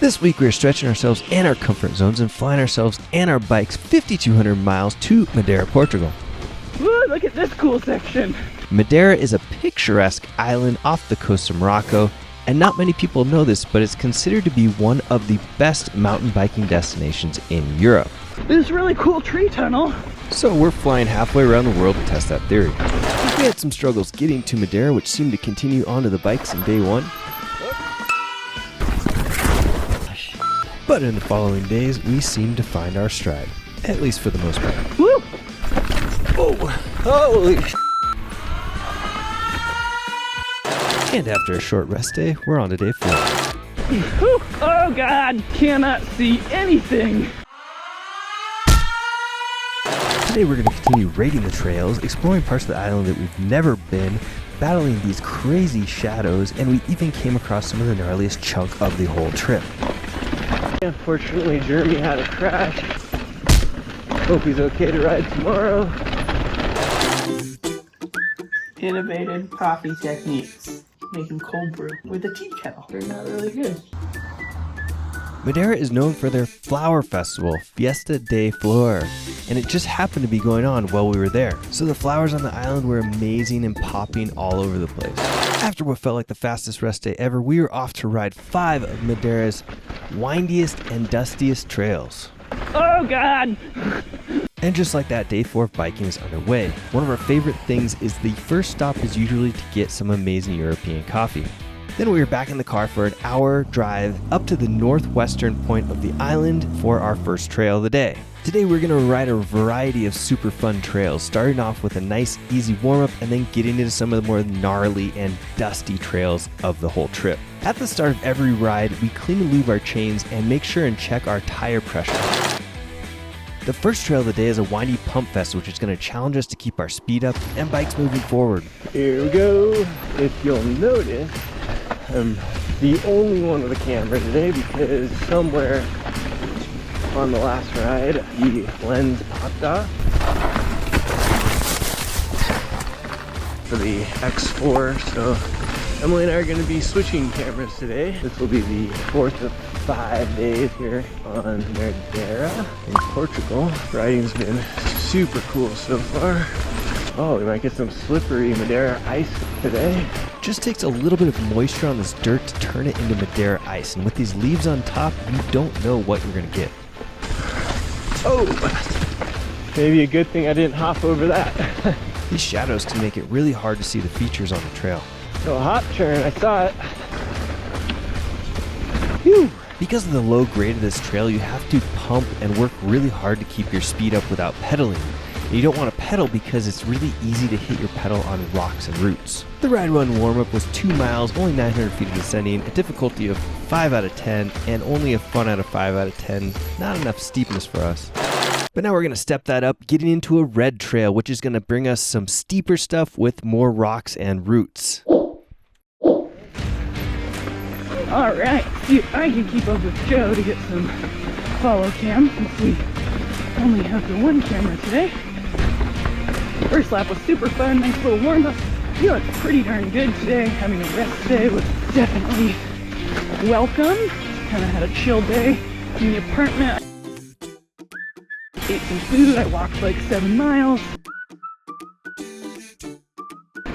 This week we're stretching ourselves and our comfort zones and flying ourselves and our bikes 5,200 miles to Madeira, Portugal. Ooh, look at this cool section. Madeira is a picturesque island off the coast of Morocco, and not many people know this, but it's considered to be one of the best mountain biking destinations in Europe. This really cool tree tunnel. So we're flying halfway around the world to test that theory. We had some struggles getting to Madeira, which seemed to continue onto the bikes in day one. But in the following days, we seemed to find our stride, at least for the most part. Woo! Oh, holy And after a short rest day, we're on to day 4. Whew. Oh God, cannot see anything. Today we're going to continue raiding the trails, exploring parts of the island that we've never been, battling these crazy shadows, and we even came across some of the gnarliest chunk of the whole trip. Unfortunately, Jeremy had a crash. Hope he's okay to ride tomorrow. Innovative coffee techniques. Making cold brew with a tea kettle. Turned out really good. Madeira is known for their flower festival, Fiesta de Flor, and it just happened to be going on while we were there. So the flowers on the island were amazing and popping all over the place. After what felt like the fastest rest day ever, we were off to ride 5 of Madeira's windiest and dustiest trails. Oh God! And just like that, day 4 of biking is underway. One of our favorite things is the first stop is usually to get some amazing European coffee. Then we were back in the car for an hour drive up to the northwestern point of the island for our first trail of the day. Today we're going to ride a variety of super fun trails, starting off with a nice easy warm-up and then getting into some of the more gnarly and dusty trails of the whole trip. At the start of every ride, we clean and lube our chains and make sure and check our tire pressure. The first trail of the day is a windy pump fest, which is going to challenge us to keep our speed up and bikes moving forward. Here we go. If you'll notice, I'm the only one with a camera today because somewhere on the last ride, the lens popped off for the X4. So Emily and I are going to be switching cameras today. This will be the 4th of 5 days here on Madeira in Portugal. Riding's been super cool so far. Oh, we might get some slippery Madeira ice today. Just takes a little bit of moisture on this dirt to turn it into Madeira ice, and with these leaves on top, you don't know what you're going to get. Oh, maybe a good thing I didn't hop over that. These shadows can make it really hard to see the features on the trail. So a hop turn, I saw it. Whew. Because of the low grade of this trail, you have to pump and work really hard to keep your speed up without pedaling. And you don't want to pedal because it's really easy to hit your pedal on rocks and roots. The ride run warm-up was 2 miles, only 900 feet of descending, a difficulty of 5 out of 10, and only a fun out of 5 out of 10. Not enough steepness for us. But now we're going to step that up, getting into a red trail, which is going to bring us some steeper stuff with more rocks and roots. All right, see if I can keep up with Joe to get some follow cam since we only have the one camera today. First lap was super fun, nice little warm up. Feeling pretty darn good today. Having a rest day was definitely welcome. Kind of had a chill day in the apartment. Ate some food. I walked like 7 miles.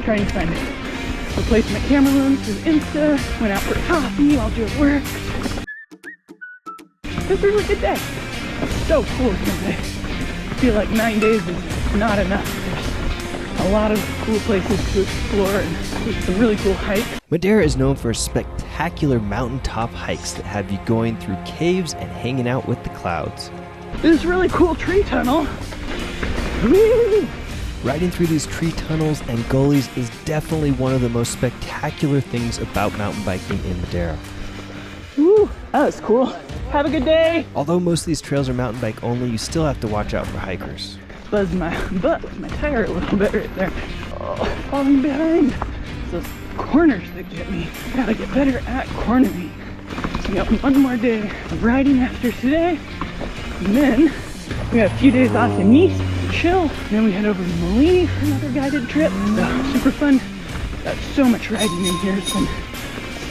Trying to find replacement camera lens through Insta. Went out for coffee while Joe worked. It was a really good day. So cool today. I feel like 9 days is not enough. There's a lot of cool places to explore and some really cool hikes. Madeira is known for spectacular mountaintop hikes that have you going through caves and hanging out with the clouds. This really cool tree tunnel. Woo! Riding through these tree tunnels and gullies is definitely one of the most spectacular things about mountain biking in Madeira. Woo, that was cool. Have a good day. Although most of these trails are mountain bike only, you still have to watch out for hikers. Buzzed my butt with my tire a little bit right there. Oh, falling behind. It's those corners that get me. Gotta get better at cornering. So we got one more day of riding after today. And then we got a few days off in Nice to chill. And then we head over to Malini for another guided trip. So super fun. Got so much riding in here. It's been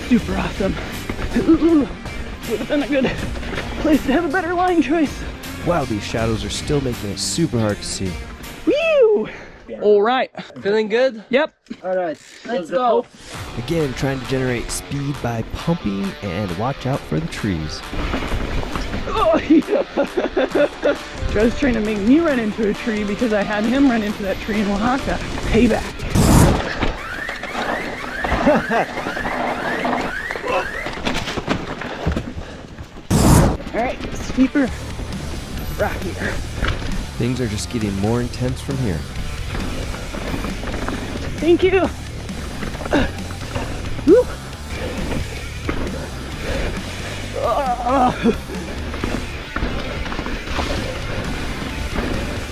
super awesome. Ooh, would have been a good place to have a better line choice. Wow, these shadows are still making it super hard to see. Woo! All right. Feeling good? Yep. All right, let's go. Again, trying to generate speed by pumping and watch out for the trees. Oh, yeah. Joe's trying to make me run into a tree because I had him run into that tree in Oaxaca. Payback. All right, steeper, rockier. Things are just getting more intense from here. Thank you. Woo.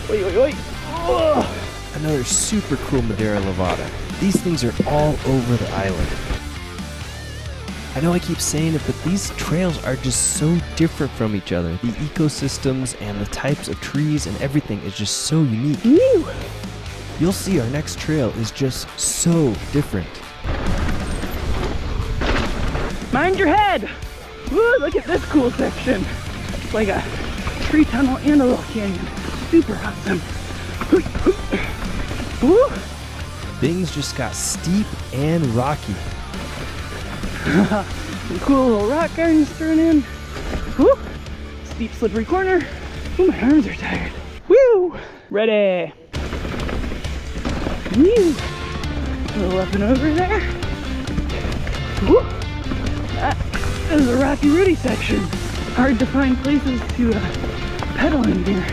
Wait, wait, wait. Another super cool Madeira Levada. These things are all over the island. I know I keep saying it, but these trails are just so different from each other. The ecosystems and the types of trees and everything is just so unique. Woo. You'll see our next trail is just so different. Mind your head. Woo, look at this cool section. It's like a tree tunnel and a little canyon. Super awesome. Woo. Things just got steep and rocky. Some cool little rock gardens thrown in. Woo. Steep slippery corner. Ooh, my arms are tired. Woo. Ready. Woo. A little up and over there. Woo. That is a rocky Rudy section. Hard to find places to pedal in here.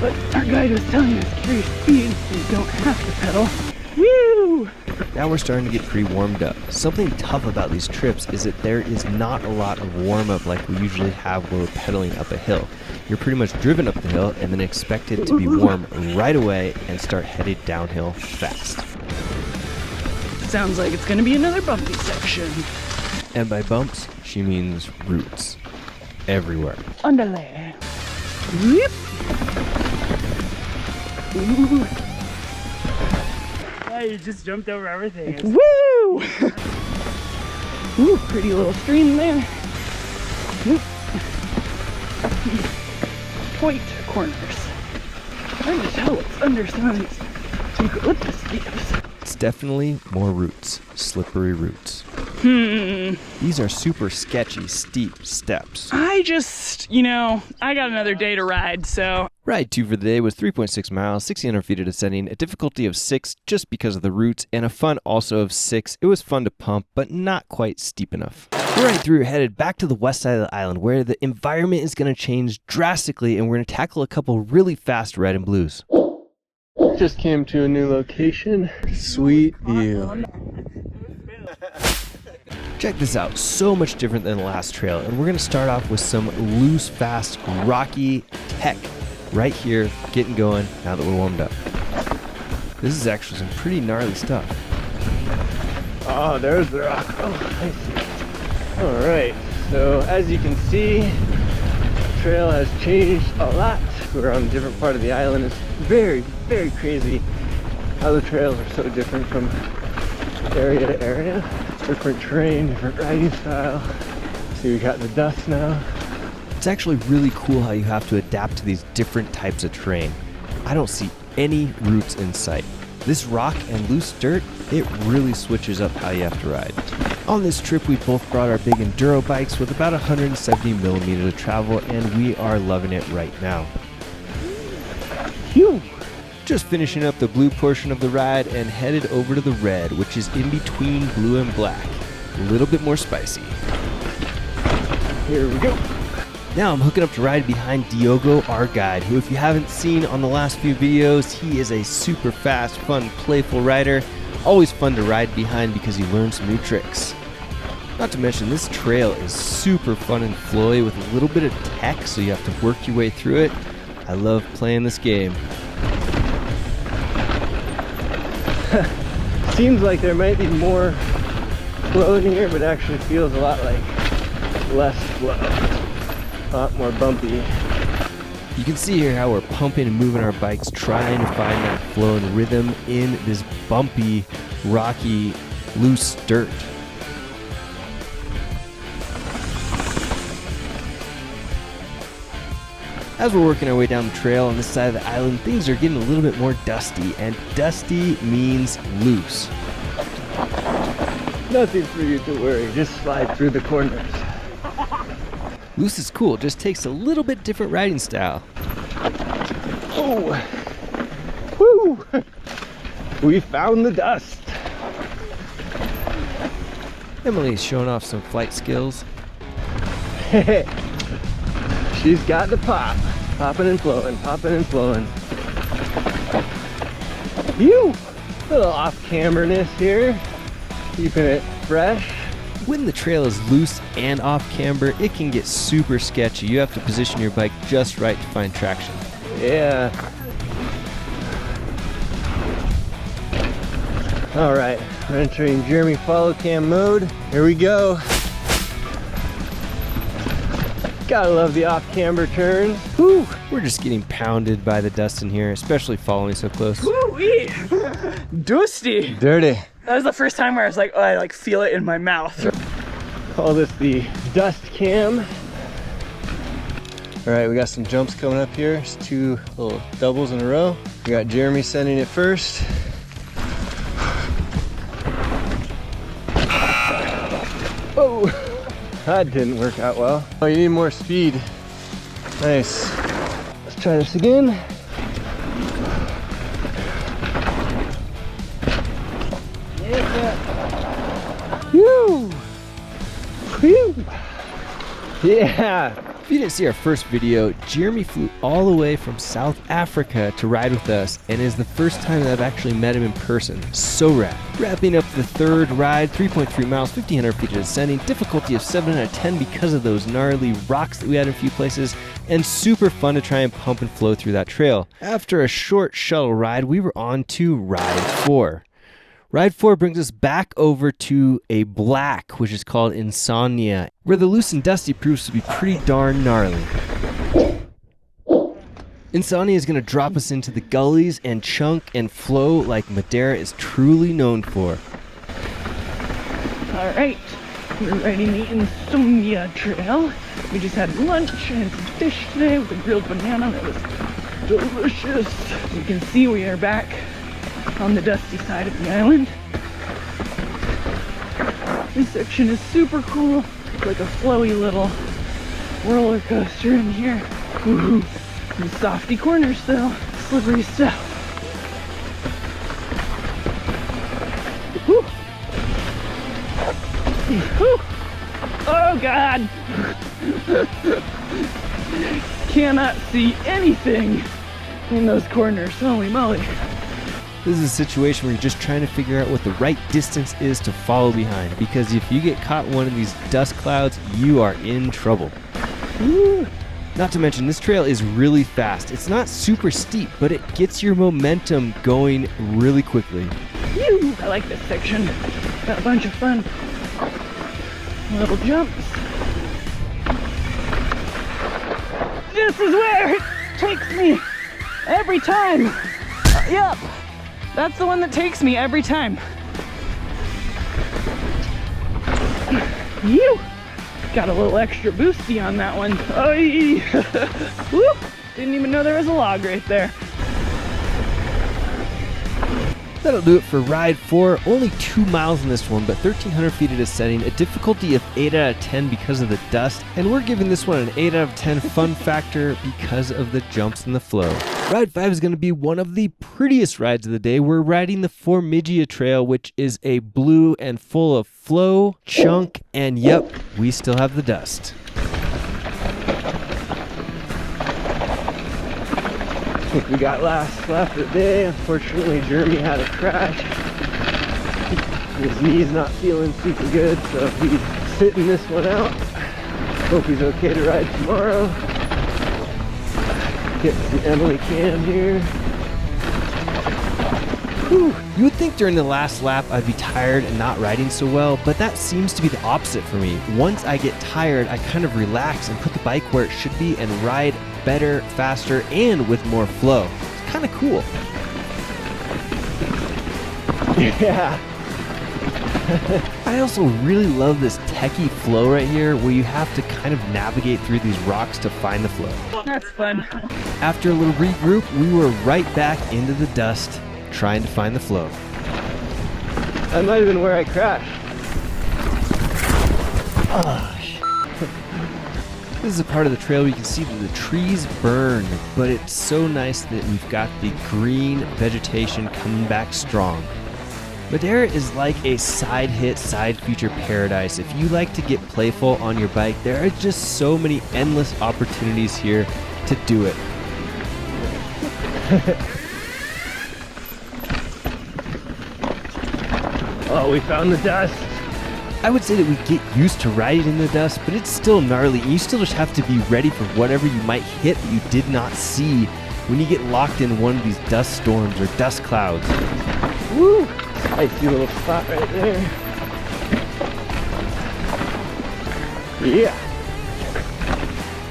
But our guide was telling us carry speed so you don't have to pedal. Woo! Now we're starting to get pretty warmed up. Something tough about these trips is that there is not a lot of warm-up like we usually have when we're pedaling up a hill. You're pretty much driven up the hill and then expected to be warm right away and start headed downhill fast. Sounds like it's gonna be another bumpy section. And by bumps, she means roots. Everywhere. Underlay. Whoop! Ooh. Yeah, you just jumped over everything. Woo! Ooh, pretty little stream there. Whoop. Point corners. Trying to tell what's under some of these eucalyptus leaves. It's definitely more roots. Slippery roots. These are super sketchy, steep steps. I just, I got another day to ride, so. Ride 2 for the day was 3.6 miles, 1,600 feet of descending, a difficulty of 6 just because of the roots, and a fun also of 6. It was fun to pump, but not quite steep enough. We're right through headed back to the west side of the island where the environment is going to change drastically, and we're going to tackle a couple really fast red and blues. Just came to a new location. Sweet view. Check this out, so much different than the last trail, and we're going to start off with some loose, fast, rocky tech right here, getting going now that we're warmed up. This is actually some pretty gnarly stuff. Oh, there's the rock. Oh, I see. All right, so as you can see, the trail has changed a lot. We're on a different part of the island. It's very, very crazy how the trails are so different from area to area. Different terrain, different riding style. See, we got the dust now. It's actually really cool how you have to adapt to these different types of terrain. I don't see any roots in sight. This rock and loose dirt, it really switches up how you have to ride. On this trip, we both brought our big enduro bikes with about 170 millimeters of travel, and we are loving it right now. Phew! Just finishing up the blue portion of the ride and headed over to the red, which is in between blue and black. A little bit more spicy. Here we go. Now I'm hooking up to ride behind Diogo, our guide, who if you haven't seen on the last few videos, he is a super fast, fun, playful rider. Always fun to ride behind because he learns some new tricks. Not to mention this trail is super fun and flowy with a little bit of tech, so you have to work your way through it. I love playing this game. Seems like there might be more flow in here, but actually feels a lot like less flow. A lot more bumpy. You can see here how we're pumping and moving our bikes, trying to find that flow and rhythm in this bumpy, rocky, loose dirt. As we're working our way down the trail on this side of the island, things are getting a little bit more dusty, and dusty means loose. Nothing for you to worry, just slide through the corners. Loose is cool, just takes a little bit different riding style. Oh, woo! We found the dust. Emily's showing off some flight skills. She's got the pop. Popping and flowing, popping and flowing. You! Little off-camera-ness here. Keeping it fresh. When the trail is loose and off-camber, it can get super sketchy. You have to position your bike just right to find traction. Yeah. All right, we're entering Jeremy follow cam mode. Here we go. Gotta love the off-camber turns. Whew, we're just getting pounded by the dust in here, especially following so close. Woo-wee! Dusty! Dirty. That was the first time where I was like, oh, I like feel it in my mouth. Call this the dust cam. All right, we got some jumps coming up here. It's 2 little doubles in a row. We got Jeremy sending it first. Oh, that didn't work out well. Oh, you need more speed. Nice. Let's try this again. Whew. Whew. Yeah. If you didn't see our first video, Jeremy flew all the way from South Africa to ride with us, and it is the first time that I've actually met him in person. So rad. Wrapping up the third ride, 3.3 miles, 1,500 feet of descending, difficulty of 7 out of 10 because of those gnarly rocks that we had in a few places, and super fun to try and pump and flow through that trail. After a short shuttle ride, we were on to Ride 4. Ride 4 brings us back over to a black, which is called INSÓNIA, where the loose and dusty proves to be pretty darn gnarly. INSÓNIA is going to drop us into the gullies and chunk and flow like Madeira is truly known for. All right, we're riding the INSÓNIA trail. We just had lunch and some fish today with a grilled banana that was delicious. You can see we are back on the dusty side of the island. This section is super cool. It's like a flowy little roller coaster in here. Woohoo! Some softy corners though, slippery stuff. Woo. Woo. Oh God! Cannot see anything in those corners. Holy moly! This is a situation where you're just trying to figure out what the right distance is to follow behind, because if you get caught in one of these dust clouds, you are in trouble. Woo. Not to mention, this trail is really fast. It's not super steep, but it gets your momentum going really quickly. Whew, I like this section. Got a bunch of fun little jumps. This is where it takes me every time. Yep. That's the one that takes me every time. You got a little extra boosty on that one. Oy. Woo. Didn't even know there was a log right there. That'll do it for Ride 4. Only 2 miles in this one, but 1,300 feet of descending, a difficulty of 8 out of 10 because of the dust, and we're giving this one an 8 out of 10 fun factor because of the jumps and the flow. Ride 5 is going to be one of the prettiest rides of the day. We're riding the Formiga trail, which is a blue and full of flow, chunk, and yep, we still have the dust. I think we got last lap of the day. Unfortunately, Jeremy had a crash. His knee's not feeling super good, so he's sitting this one out. Hope he's okay to ride tomorrow. Get some Emily cam here. Whew. You would think during the last lap I'd be tired and not riding so well, but that seems to be the opposite for me. Once I get tired, I kind of relax and put the bike where it should be and ride better, faster, and with more flow. It's kind of cool. Yeah. I also really love this techie flow right here where you have to kind of navigate through these rocks to find the flow. That's fun. After a little regroup, we were right back into the dust trying to find the flow. That might have been where I crashed. This is a part of the trail where you can see that the trees burn, but it's so nice that we've got the green vegetation coming back strong. Madeira is like a side hit, side feature paradise. If you like to get playful on your bike, there are just so many endless opportunities here to do it. Oh, we found the dust. I would say that we get used to riding in the dust, but it's still gnarly. You still just have to be ready for whatever you might hit that you did not see when you get locked in one of these dust storms or dust clouds. Woo! Icy little spot right there. Yeah.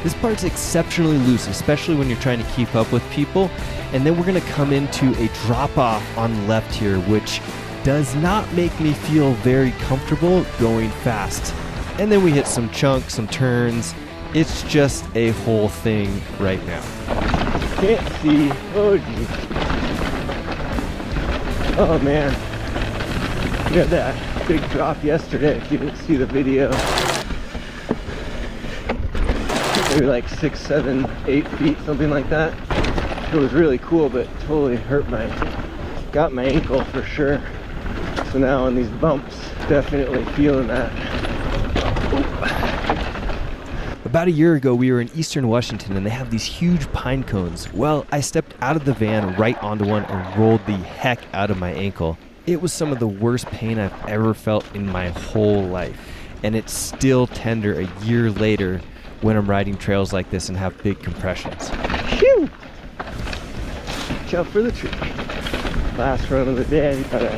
This part's exceptionally loose, especially when you're trying to keep up with people. And then we're going to come into a drop off on the left here, which does not make me feel very comfortable going fast. And then we hit some chunks, some turns. It's just a whole thing right now. Can't see. Oh, geez. Oh, man. We had that big drop yesterday, if you didn't see the video. Maybe like 6, 7, 8 feet, something like that. It was really cool, but totally got my ankle for sure. So now on these bumps, definitely feeling that. About a year ago, we were in eastern Washington and they have these huge pine cones. Well, I stepped out of the van right onto one and rolled the heck out of my ankle. It was some of the worst pain I've ever felt in my whole life. And it's still tender a year later when I'm riding trails like this and have big compressions. Phew! Watch out for the tree. Last run of the day, I gotta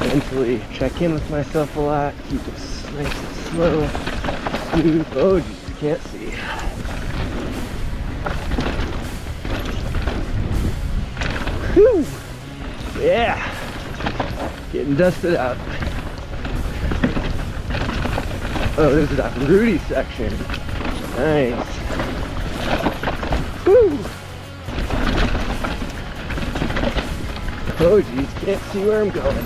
mentally check in with myself a lot, keep it nice and slow, smooth. Oh geez, you can't see. Whew! Yeah! Getting dusted out. Oh, there's that Rudy section. Nice. Whew! Oh geez, can't see where I'm going.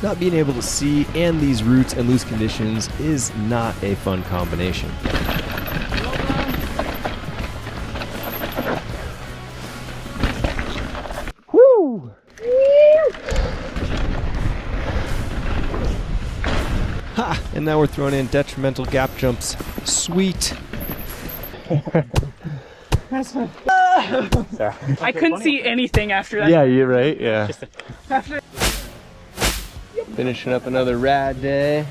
Not being able to see and these roots and loose conditions is not a fun combination. Woo! Ha! And now we're throwing in detrimental gap jumps. Sweet. I couldn't see anything after that. Yeah, you're right, yeah. After Finishing up another rad day.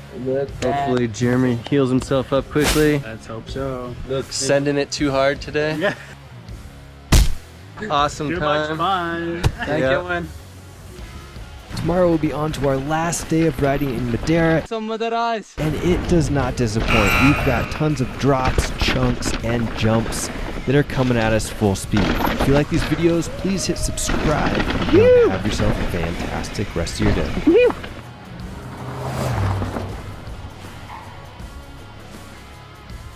Hopefully Jeremy heals himself up quickly. Let's hope so. Sending it too hard today. Yeah. Awesome Too time. much fun. Thank you, man. Tomorrow we'll be on to our last day of riding in Madeira, Some of that eyes. and it does not disappoint. We've got tons of drops, chunks, and jumps that are coming at us full speed. If you like these videos, please hit subscribe. And have yourself a fantastic rest of your day.